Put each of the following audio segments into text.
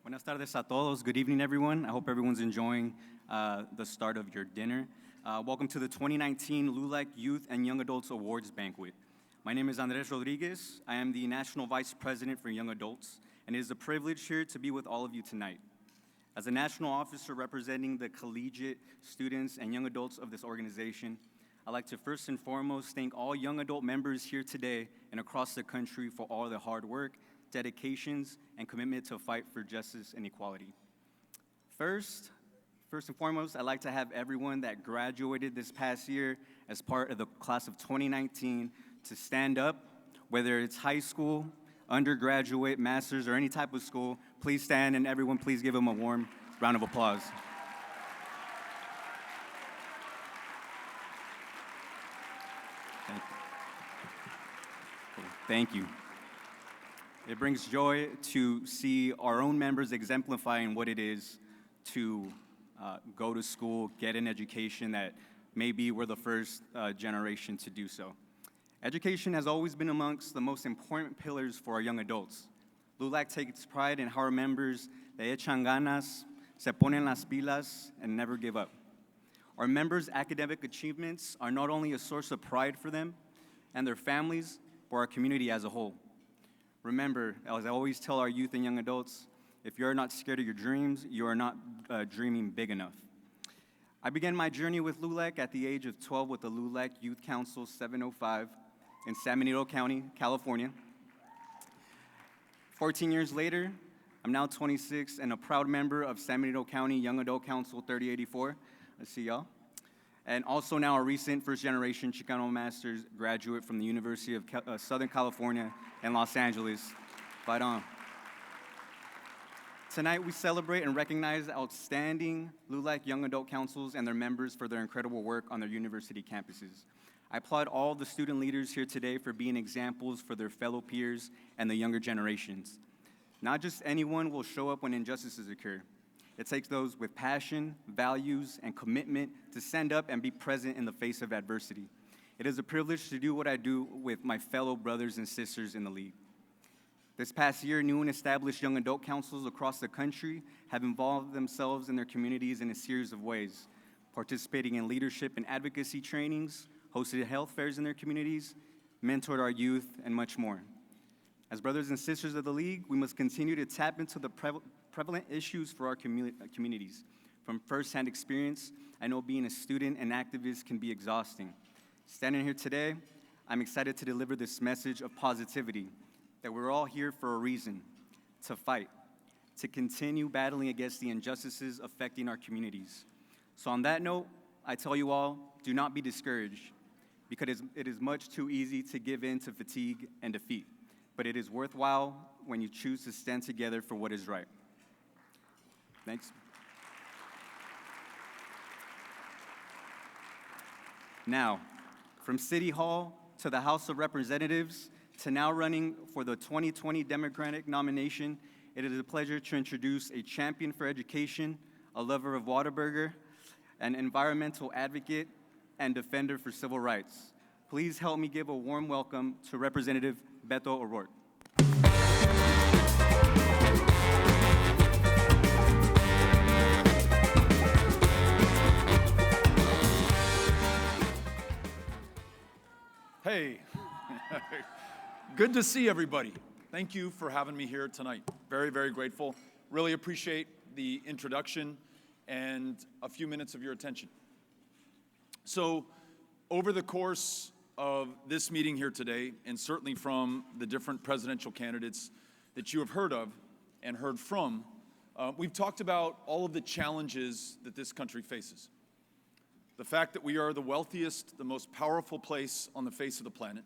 Buenas tardes a todos. Good evening, everyone. I hope everyone's enjoying the start of your dinner. Welcome to the 2019 LULAC Youth and Young Adults Awards Banquet. My name is Andres Rodriguez. I am the National Vice President for Young Adults, and it is a privilege here to be with all of you tonight. As a national officer representing the collegiate students and young adults of this organization, I'd like to first and foremost thank all young adult members here today and across the country for all their hard work, dedications, and commitment to fight for justice and equality. First and foremost, I'd like to have everyone that graduated this past year as part of the class of 2019 to stand up, whether it's high school, undergraduate, master's, or any type of school. Please stand, and everyone please give them a warm round of applause. Thank you. It brings joy to see our own members exemplifying what it is to go to school, get an education that maybe we're the first generation to do so. Education has always been amongst the most important pillars for our young adults. LULAC takes pride in how our members le echan ganas, se ponen las pilas, and never give up. Our members' academic achievements are not only a source of pride for them and their families, but our community as a whole. Remember, as I always tell our youth and young adults, if you're not scared of your dreams, you are not dreaming big enough. I began my journey with LULAC at the age of 12 with the LULAC Youth Council 705 in San Benito County, California. 14 years later, I'm now 26 and a proud member of San Benito County Young Adult Council 3084. I see y'all. And also now a recent first-generation Chicano Master's graduate from the University of Southern California in Los Angeles. Fight on. Tonight we celebrate and recognize outstanding LULAC Young Adult Councils and their members for their incredible work on their university campuses. I applaud all the student leaders here today for being examples for their fellow peers and the younger generations. Not just anyone will show up when injustices occur. It takes those with passion, values, and commitment to stand up and be present in the face of adversity. It is a privilege to do what I do with my fellow brothers and sisters in the league. This past year, new and established young adult councils across the country have involved themselves in their communities in a series of ways, participating in leadership and advocacy trainings, hosted health fairs in their communities, mentored our youth, and much more. As brothers and sisters of the league, we must continue to tap into the prevalent issues for our communities. From firsthand experience, I know being a student and activist can be exhausting. Standing here today, I'm excited to deliver this message of positivity, that we're all here for a reason, to fight, to continue battling against the injustices affecting our communities. So on that note, I tell you all, do not be discouraged, because it is much too easy to give in to fatigue and defeat, but it is worthwhile when you choose to stand together for what is right. Thanks. Now, from City Hall to the House of Representatives to now running for the 2020 Democratic nomination, it is a pleasure to introduce a champion for education, a lover of Whataburger, an environmental advocate, and defender for civil rights. Please help me give a warm welcome to Representative Beto O'Rourke. Hey, good to see everybody. Thank you for having me here tonight. Very, very grateful. Really appreciate the introduction and a few minutes of your attention. So, over the course of this meeting here today, and certainly from the different presidential candidates that you have heard of and heard from, we've talked about all of the challenges that this country faces. The fact that we are the wealthiest, the most powerful place on the face of the planet,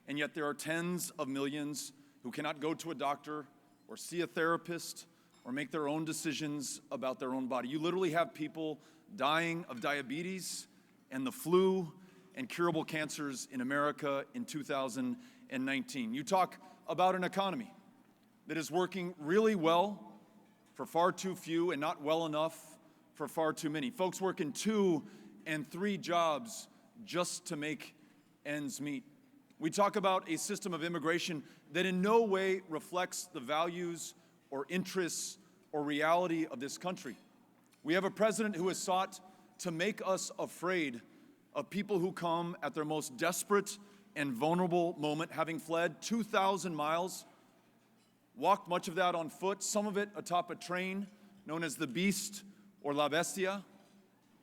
and yet there are tens of millions who cannot go to a doctor or see a therapist or make their own decisions about their own body. You literally have people dying of diabetes and the flu and curable cancers in America in 2019. You talk about an economy that is working really well for far too few and not well enough for far too many. Folks working 2 and 3 jobs just to make ends meet. We talk about a system of immigration that in no way reflects the values or interests or reality of this country. We have a president who has sought to make us afraid of people who come at their most desperate and vulnerable moment, having fled 2,000 miles, walked much of that on foot, some of it atop a train known as the Beast or La Bestia,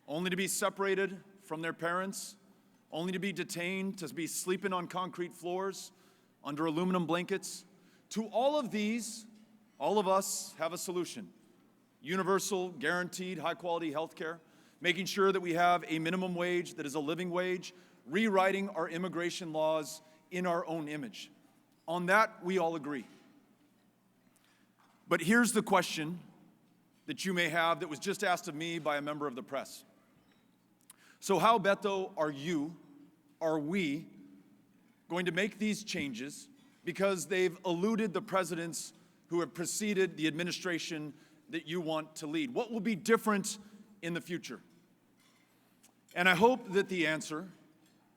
only to be separated from their parents, only to be detained, to be sleeping on concrete floors, under aluminum blankets. To all of these, all of us have a solution. Universal, guaranteed, high-quality health care, making sure that we have a minimum wage that is a living wage, rewriting our immigration laws in our own image. On that, we all agree. But here's the question that you may have that was just asked of me by a member of the press. So how, Beto, are we going to make these changes because they've eluded the presidents who have preceded the administration that you want to lead? What will be different in the future? And I hope that the answer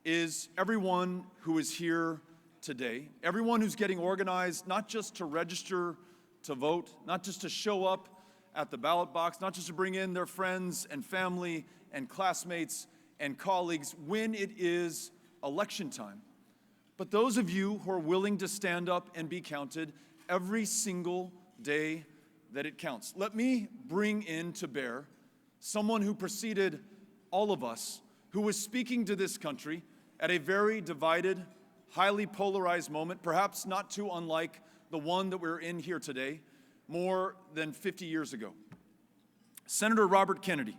is everyone who is here today, everyone who's getting organized, not just to register to vote, not just to show up at the ballot box, not just to bring in their friends and family and classmates and colleagues when it is election time, but those of you who are willing to stand up and be counted every single day that it counts. Let me bring in to bear someone who preceded all of us, who was speaking to this country at a very divided, highly polarized moment, perhaps not too unlike the one that we're in here today, more than 50 years ago. Senator Robert Kennedy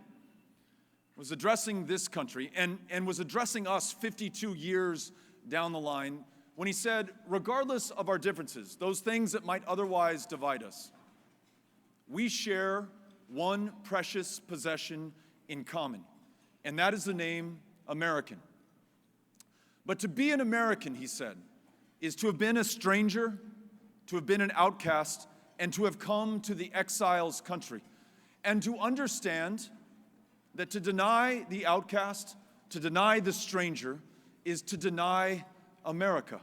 was addressing this country and was addressing us 52 years down the line when he said, regardless of our differences, those things that might otherwise divide us, we share one precious possession in common, and that is the name American. But to be an American, he said, is to have been a stranger, to have been an outcast, and to have come to the exile's country, and to understand that to deny the outcast, to deny the stranger, is to deny America.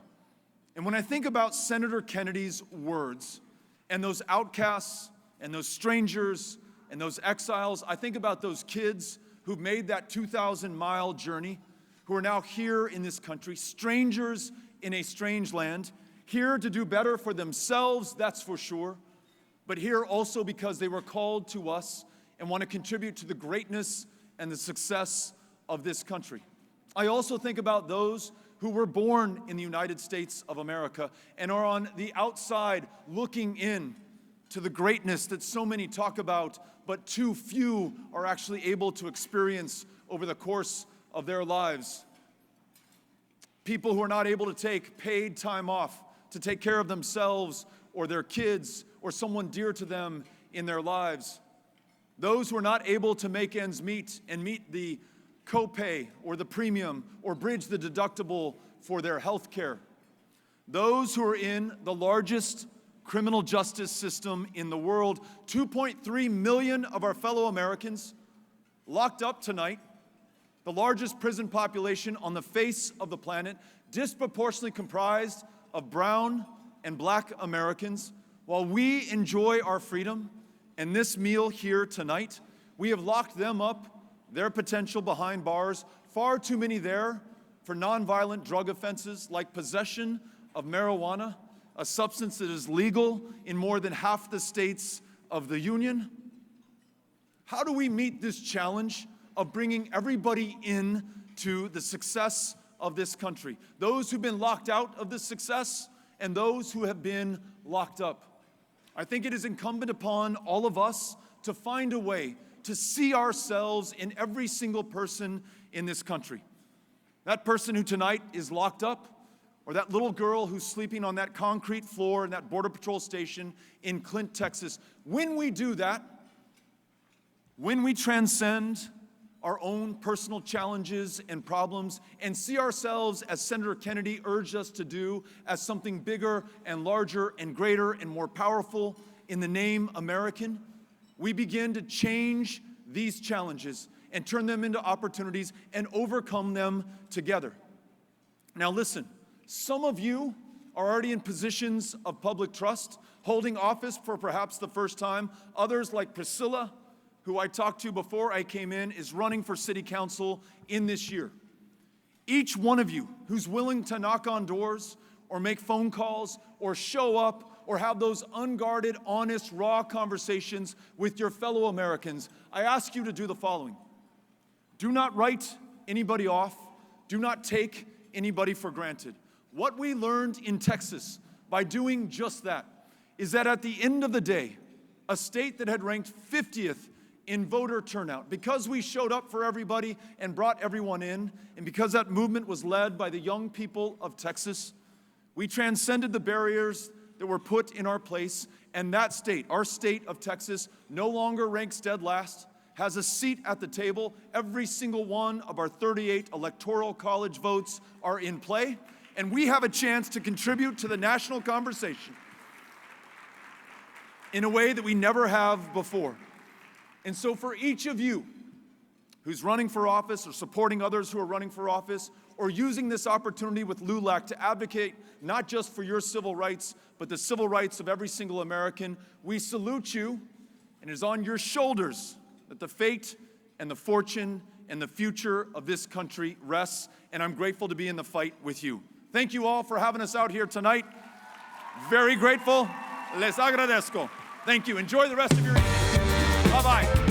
And when I think about Senator Kennedy's words, and those outcasts, and those strangers, and those exiles, I think about those kids who made that 2,000-mile journey, who are now here in this country, strangers in a strange land, here to do better for themselves, that's for sure, but here also because they were called to us and want to contribute to the greatness and the success of this country. I also think about those who were born in the United States of America and are on the outside looking in to the greatness that so many talk about, but too few are actually able to experience over the course of their lives. People who are not able to take paid time off to take care of themselves or their kids or someone dear to them in their lives. Those who are not able to make ends meet and meet the copay or the premium or bridge the deductible for their health care. Those who are in the largest criminal justice system in the world, 2.3 million of our fellow Americans locked up tonight, the largest prison population on the face of the planet, disproportionately comprised of brown and black Americans. While we enjoy our freedom and this meal here tonight, we have locked them up, their potential behind bars, far too many there for nonviolent drug offenses like possession of marijuana, a substance that is legal in more than half the states of the Union. How do we meet this challenge of bringing everybody in to the success of this country? Those who've been locked out of this success and those who have been locked up. I think it is incumbent upon all of us to find a way to see ourselves in every single person in this country. That person who tonight is locked up, or that little girl who's sleeping on that concrete floor in that Border Patrol station in Clint, Texas. When we do that, when we transcend our own personal challenges and problems and see ourselves, as Senator Kennedy urged us to do, as something bigger and larger and greater and more powerful in the name American, we begin to change these challenges and turn them into opportunities and overcome them together. Now listen, some of you are already in positions of public trust, holding office for perhaps the first time. Others, like Priscilla, who I talked to before I came in, is running for city council in this year. Each one of you who's willing to knock on doors or make phone calls or show up or have those unguarded, honest, raw conversations with your fellow Americans, I ask you to do the following. Do not write anybody off. Do not take anybody for granted. What we learned in Texas by doing just that is that at the end of the day, a state that had ranked 50th in voter turnout, because we showed up for everybody and brought everyone in, and because that movement was led by the young people of Texas, we transcended the barriers that were put in our place, and that state, our state of Texas, no longer ranks dead last, has a seat at the table. Every single one of our 38 electoral college votes are in play, and we have a chance to contribute to the national conversation in a way that we never have before. And so for each of you who's running for office or supporting others who are running for office or using this opportunity with LULAC to advocate not just for your civil rights, but the civil rights of every single American, we salute you, and it is on your shoulders that the fate and the fortune and the future of this country rests, and I'm grateful to be in the fight with you. Thank you all for having us out here tonight. Very grateful. Les agradezco. Thank you. Enjoy the rest of your evening. Bye-bye.